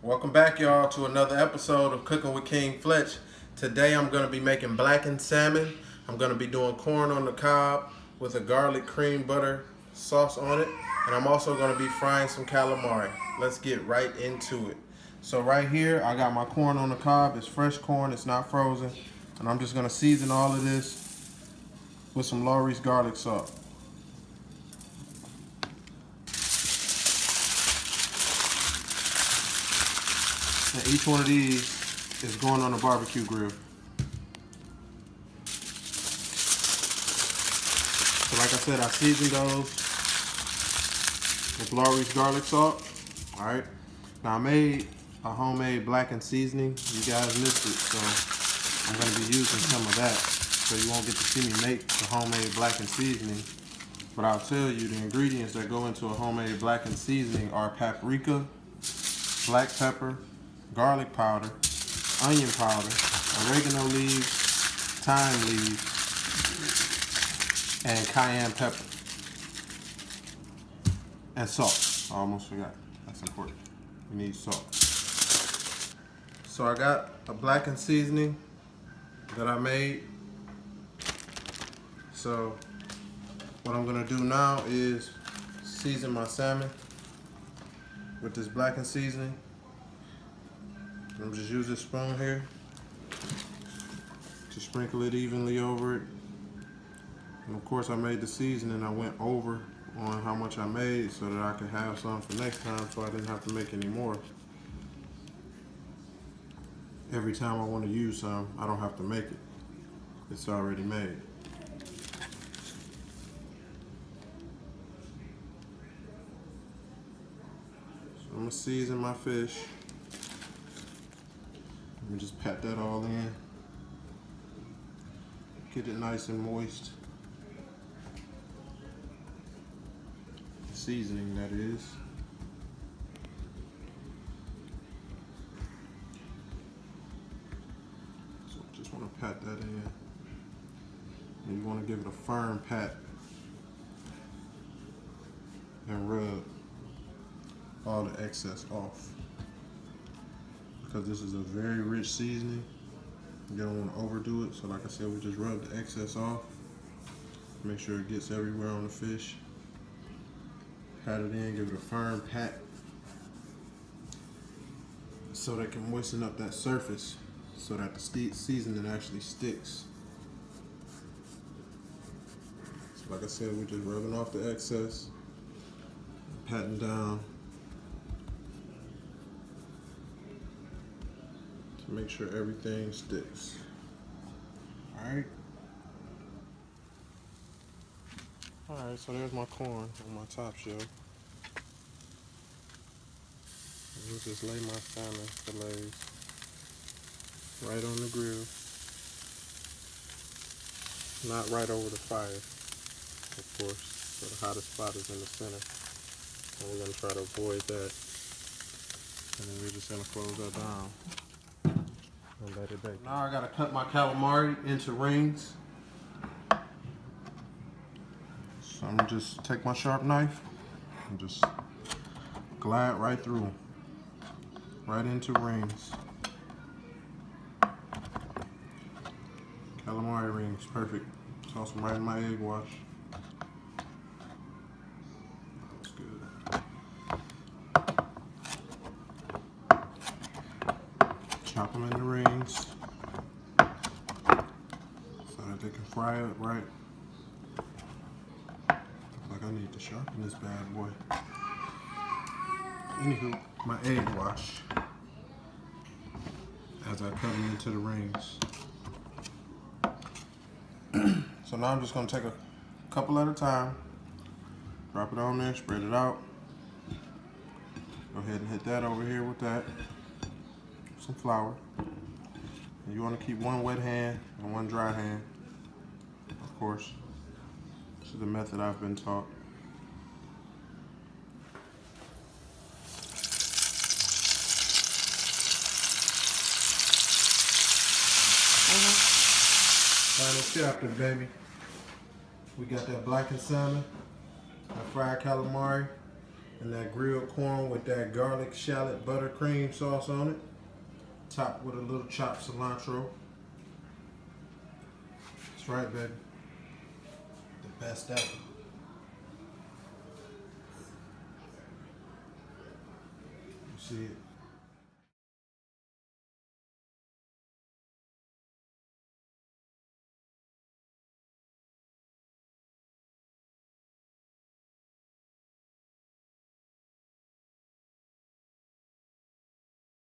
Welcome back, y'all, to another episode of Cooking with King Fletch. Today I'm going to be making blackened salmon. I'm going to be doing corn on the cob with a garlic cream butter sauce on it. And I'm also going to be frying some calamari. Let's get right into it. So right here, I got my corn on the cob. It's fresh corn. It's not frozen. And I'm just going to season all of this with some Lawry's garlic salt. And each one of these is going on a barbecue grill. So like I said, I seasoned those with Lawry's garlic salt. Alright. Now I made a homemade blackened seasoning. You guys missed it, so I'm going to be using some of that. So you won't get to see me make the homemade blackened seasoning. But I'll tell you the ingredients that go into a homemade blackened seasoning are paprika, black pepper, garlic powder, onion powder, oregano leaves, thyme leaves, and cayenne pepper. And salt. I almost forgot. That's important. We need salt. So I got a blackened seasoning that I made. So what I'm gonna do now is season my salmon with this blackened seasoning. I'm just use this spoon here to sprinkle it evenly over it. And of course I made the seasoning. I went over on how much I made so that I could have some for next time so I didn't have to make any more. Every time I want to use some, I don't have to make it. It's already made. So I'm gonna season my fish. Let me just pat that all in. Get it nice and moist. Seasoning, that is. So just want to pat that in. And you want to give it a firm pat and rub all the excess off. Because this is a very rich seasoning. You don't want to overdo it. So like I said, we just rub the excess off. Make sure it gets everywhere on the fish. Pat it in, give it a firm pat so that it can moisten up that surface so that the seasoning actually sticks. So like I said, we're just rubbing off the excess, patting down to make sure everything sticks. Alright. Alright, so there's my corn on my top shelf. And you just lay my salmon fillets right on the grill. Not right over the fire, of course. So the hottest spot is in the center. And we're going to try to avoid that. And then we're just going to close that down and let it bake. Now I got to cut my calamari into rings. So I'm gonna just take my sharp knife and just glide right through them, right into rings. Calamari rings, perfect. Toss them right in my egg wash. That's good. Chop them into rings so that they can fry up right. I need to sharpen this bad boy. Anywho, my egg wash as I cut them into the rings. So now I'm just going to take a couple at a time, drop it on there, spread it out. Go ahead and hit that over here with that. Some flour. And you want to keep one wet hand and one dry hand, of course. This is the method I've been taught. Final chapter, baby. We got that blackened salmon, that fried calamari, And that grilled corn with that garlic shallot buttercream sauce on it. Topped with a little chopped cilantro. That's right, baby. The best ever. You see it?